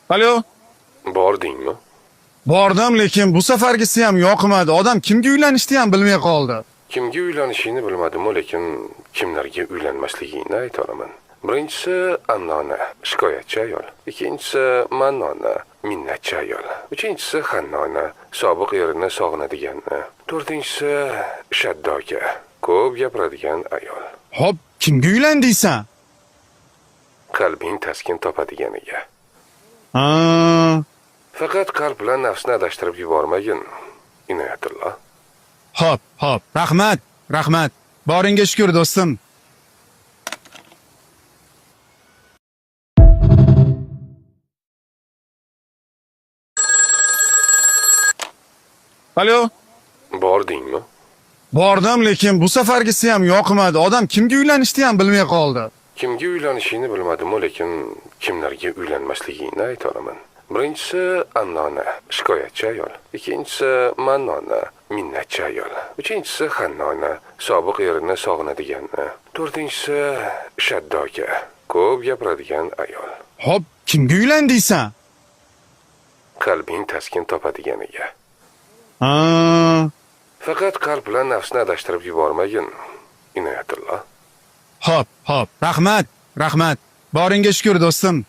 Alo? Bordingmi? Bordim, lekin bu safargisi ham yoqmadi. Odam kimga uylanishni ham bilmay qoldi. Kimga uylanishingni bilmadim-u, lekin kimlarga uylanmasligingni ayta olaman. Birinchisi Annona, shikoyatchi ayol. Ikkinchisi Mannona, minnatchi ayol. Uchinchisi Hannona, sobiq erini sog'inadigan. To'rtinchisi Shaddoga, ko'p gapiradigan ayol. Hop, kimga uylandiysan? Qalbing taskin topadiganiga. Ha, Faqat qalb bilan nafsni adashtirib yubormagin, Inoyatullo. hop. Rahmat. Boringga shukr, do'stim. Alo? Bordingmi? Bordim, lekin bu safargisi ham yoqmadi. Odam kimga uylanishni ham bilmay qoldi. Kimga uylanishingni bilmadim-u, lekin kimlarga uylanmasligingni ayta olaman. Birinchisi Annona, shikoyatchi ayol. Ikkinchisi Mannona, minnatchi ayol. Uchinchisi Hannona, sobiq erini sog'inadigan. To'rtinchisi Shaddoga, ko'p gapiradigan ayol. Hop, kimga uylandiysan? Qalbing taskin topadiganiga. Ha, Faqat qalb bilan nafsni adashtirib yubormagin, Inoyatullo. hop. Rahmat. Boringga shukr, do'stim.